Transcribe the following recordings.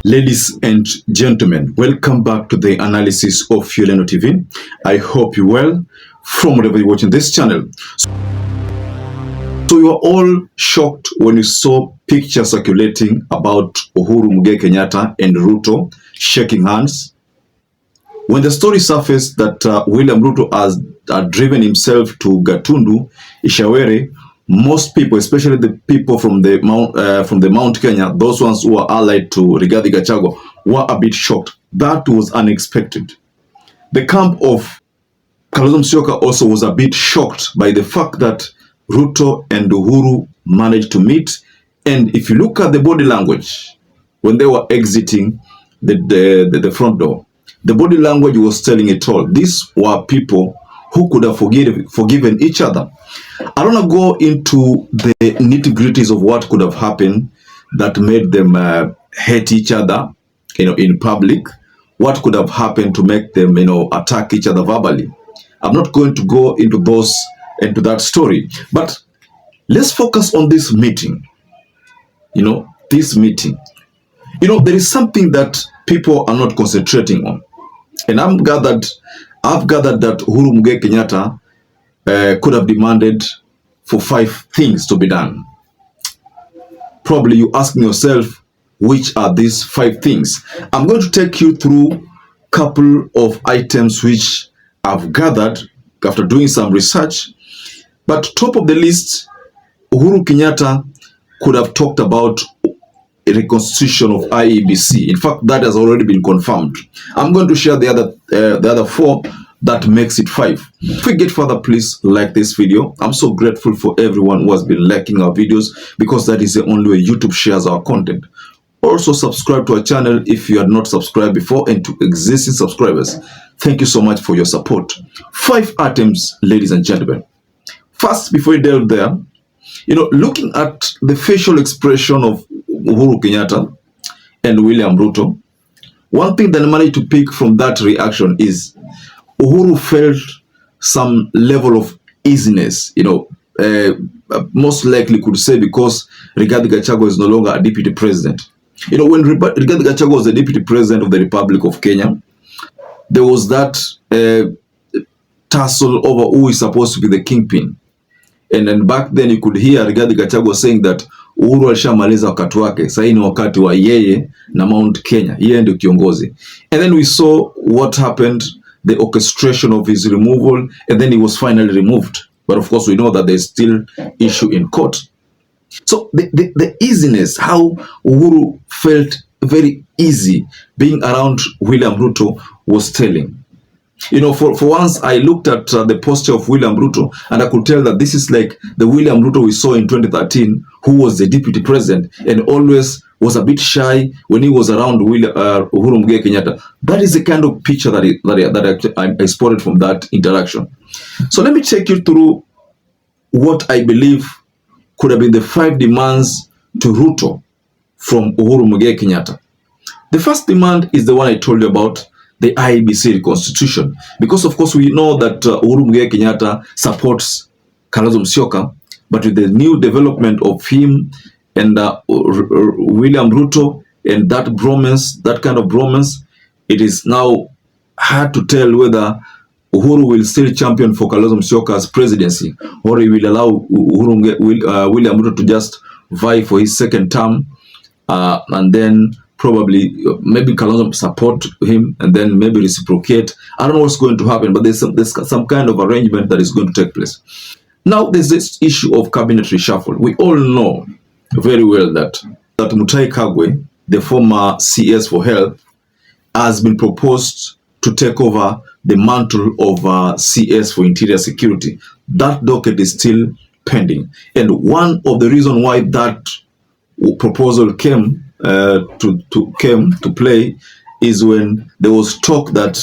Ladies and gentlemen, welcome back to the analysis of YOLENO TV. I hope you're well from wherever you're watching this channel. So you are all shocked when you saw pictures circulating about Uhuru Muigai Kenyatta and RUTO shaking hands. When the story surfaced that William RUTO has driven himself to Gatundu, Ishawere, most people, especially the people from the Mount Kenya, those ones who are allied to Rigathi Gachagua, were a bit shocked. That was unexpected. The camp of Kalonzo Musyoka also was a bit shocked by the fact that RUTO and Uhuru managed to meet. And if you look at the body language when they were exiting the front door, the body language was telling it all. These were people who could have forgiven each other. I don't want to go into the nitty-gritties of what could have happened that made them hate each other, in public. What could have happened to make them, attack each other verbally. I'm not going to go into that story. But let's focus on this meeting. This meeting. There is something that people are not concentrating on. And I've gathered that Uhuru Muigai Kenyatta could have demanded for 5 things to be done. Probably you asking yourself, which are these 5 things? I'm going to take you through a couple of items which I've gathered after doing some research. But top of the list, Uhuru Kenyatta could have talked about a reconstitution of IEBC. In fact, that has already been confirmed. I'm going to share the other 4 that makes it 5. If we get further, please like this video. I'm so grateful for everyone who has been liking our videos, because that is the only way YouTube shares our content. Also, subscribe to our channel if you had not subscribed before, and to existing subscribers, thank you so much for your support. 5 items, ladies and gentlemen. First, before we delve there, looking at the facial expression of Uhuru Kenyatta and William RUTO, one thing that I managed to pick from that reaction is Uhuru felt some level of easiness, most likely could say because Rigathi Gachagua is no longer a deputy president. When Rigathi Gachagua was the deputy president of the Republic of Kenya, there was that tussle over who is supposed to be the kingpin. And then back then you could hear Rigathi Gachagua saying that Uhuru alishamaliza wakati wake, sasa ni wakati wa yeye na Mount Kenya, yeye ndio kiongozi. And then we saw what happened, the orchestration of his removal, and then he was finally removed. But of course we know that there's still issue in court. So the easiness, how Uhuru felt very easy being around William RUTO, was telling. For once, I looked at the posture of William RUTO, and I could tell that this is like the William RUTO we saw in 2013, who was the deputy president and always was a bit shy when he was around Uhuru Muigai Kenyatta. That is the kind of picture that I spotted from that interaction. So let me take you through what I believe could have been the 5 demands to RUTO from Uhuru Muigai Kenyatta. The first demand is the one I told you about, the IEBC reconstitution, because of course we know that Uhuru Muigai Kenyatta supports Kalonzo Musyoka, but with the new development of him and William RUTO and that bromance, that kind of bromance, it is now hard to tell whether Uhuru will still champion for Kalonzo Musyoka's presidency, or he will allow William RUTO to just vie for his second term, and then probably maybe Kalonzo support him and then maybe reciprocate. I don't know what's going to happen, but there's some kind of arrangement that is going to take place. Now there's this issue of cabinet reshuffle. We all know very well that Mutahi Kagwe, the former CS for Health, has been proposed to take over the mantle of CS for Interior Security. That docket is still pending. And one of the reasons why that proposal came to play is when there was talk that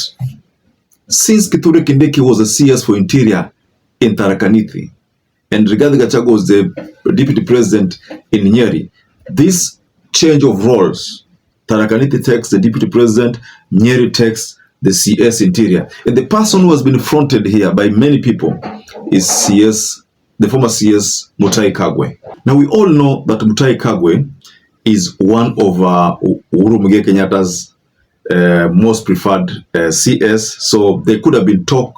since Kithure Kindiki was a CS for Interior in Tharaka Nithi and Rigathi Gachagua was the deputy president in Nyeri, this change of roles, Tharaka Nithi takes the deputy president, Nyeri takes the CS Interior, and the person who has been fronted here by many people is the former CS Mutahi Kagwe. Now we all know that Mutahi Kagwe is one of Uhuru Muigai Kenyatta's most preferred CS. So there could have been talk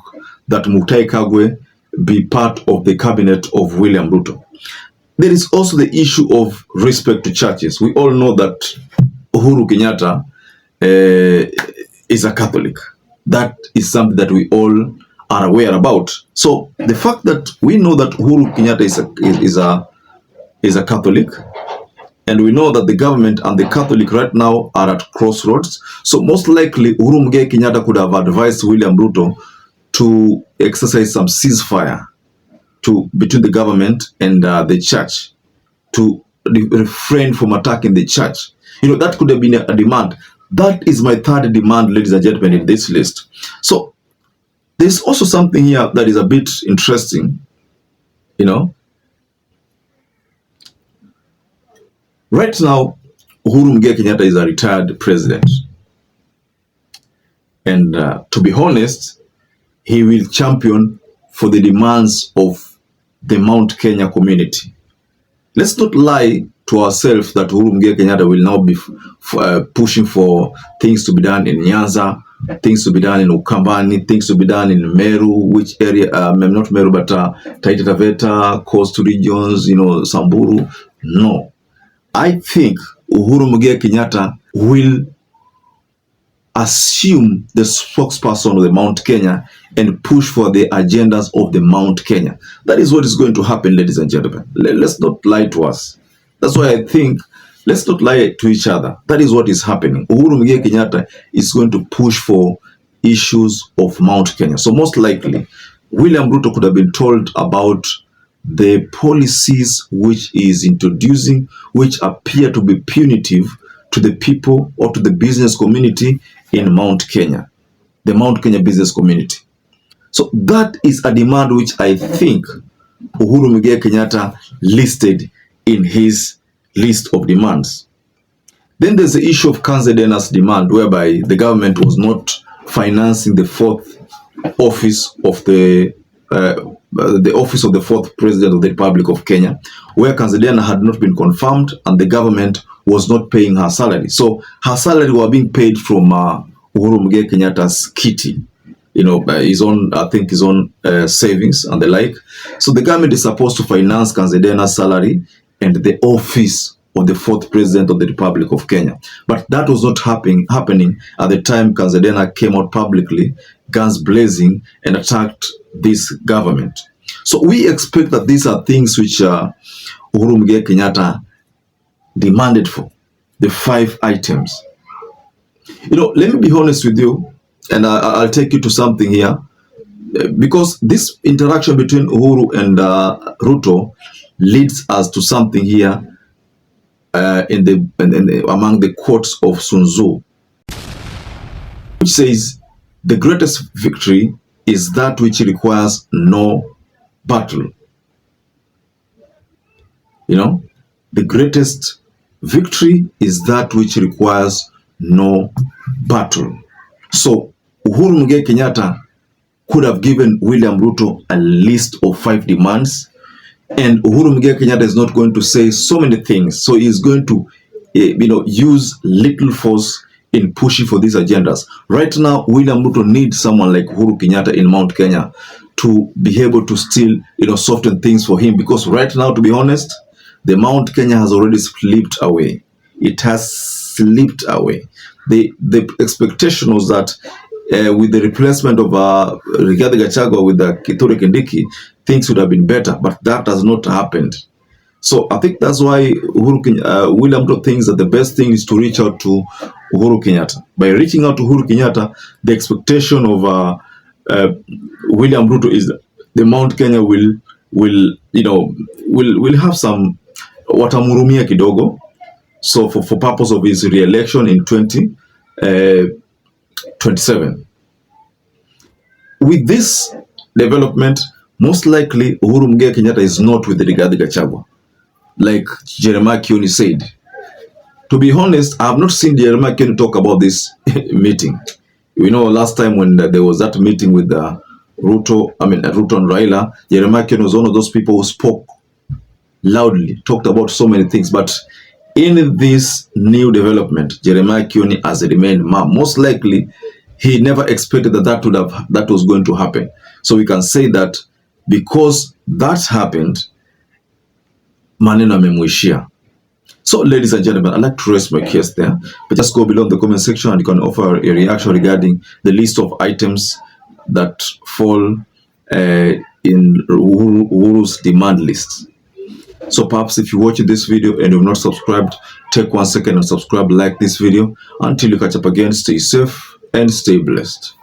that Mutahi Kagwe be part of the cabinet of William Ruto. There is also the issue of respect to churches. We all know that Uhuru Kenyatta is a Catholic. That is something that we all are aware about. So the fact that we know that Uhuru Kenyatta is a Catholic, and we know that the government and the Catholic right now are at crossroads. So most likely Uhuru Muigai Kenyatta could have advised William Ruto to exercise some ceasefire between the government and the church, to refrain from attacking the church. That could have been a demand. That is my third demand, ladies and gentlemen, in this list. So there's also something here that is a bit interesting. Right now, Uhuru Muigai Kenyatta is a retired president. And to be honest, he will champion for the demands of the Mount Kenya community. Let's not lie to ourselves that Uhuru Muigai Kenyatta will now be pushing for things to be done in Nyanza, things to be done in Ukambani, things to be done in Meru, which area, not Meru, but Taita Taveta, coastal regions, Samburu. No. I think Uhuru Muigai Kenyatta will assume the spokesperson of the Mount Kenya and push for the agendas of the Mount Kenya. That is what is going to happen, ladies and gentlemen. Let's not lie to us. That's why I think let's not lie to each other. That is what is happening. Uhuru Muigai Kenyatta is going to push for issues of Mount Kenya. So most likely, William Ruto could have been told about the policies which is introducing, which appear to be punitive to the people or to the business community in Mount Kenya, the Mount Kenya business community. So that is a demand which I think Uhuru Muigai Kenyatta listed in his list of demands. Then there's the issue of CASTELLANOS demand, whereby the government was not financing the fourth office of the office of the fourth president of the Republic of Kenya, where CASTELLANOS had not been confirmed and the government was not paying her salary. So her salary were being paid from Uhuru Muigai Kenyatta's kitty, his own, I think his own savings and the like. So the government is supposed to finance CASTELLANOS' salary and the office of the fourth president of the Republic of Kenya. But that was not happening at the time CASTELLANOS came out publicly, guns blazing, and attacked this government. So we expect that these are things which Uhuru Muigai Kenyatta demanded for, the 5 items. Let me be honest with you, and I'll take you to something here, because this interaction between Uhuru and Ruto leads us to something here among the quotes of Sun Tzu, which says, the greatest victory is that which requires no battle. The greatest victory is that which requires no battle. So Uhuru Muigai Kenyatta could have given William Ruto a list of 5 demands, and Uhuru Muigai Kenyatta is not going to say so many things. So he's going to use little force in pushing for these agendas. Right now, William Ruto needs someone like Uhuru Kenyatta in Mount Kenya to be able to still, soften things for him. Because right now, to be honest, the Mount Kenya has already slipped away. It has slipped away. The expectation was that with the replacement of Rigathi Gachagua with the Kithure Kindiki, things would have been better, but that has not happened. So I think that's why William Ruto thinks that the best thing is to reach out to Uhuru Kenyatta. By reaching out to Uhuru Kenyatta, the expectation of William Ruto is that the Mount Kenya will have some watamurumia kidogo. So for purpose of his re-election in 2027. With this development, most likely Uhuru Muigai Kenyatta is not with the Rigathi Gachagua, like Jeremiah Kioni said. To be honest, I have not seen Jeremiah Kioni talk about this meeting. Last time when there was that meeting with Ruto and Raila, Jeremiah Kioni was one of those people who spoke loudly, talked about so many things, but in this new development, Jeremiah Kioni has remained mum. Most likely, he never expected that that was going to happen. So we can say that because that happened, maneno amemwishia. So, ladies and gentlemen, I'd like to rest my case there, but just go below in the comment section and you can offer a reaction regarding the list of items that fall in UHURU's demand list. So perhaps if you're watching this video and you've not subscribed, take 1 second and subscribe, like this video. Until you catch up again, stay safe and stay blessed.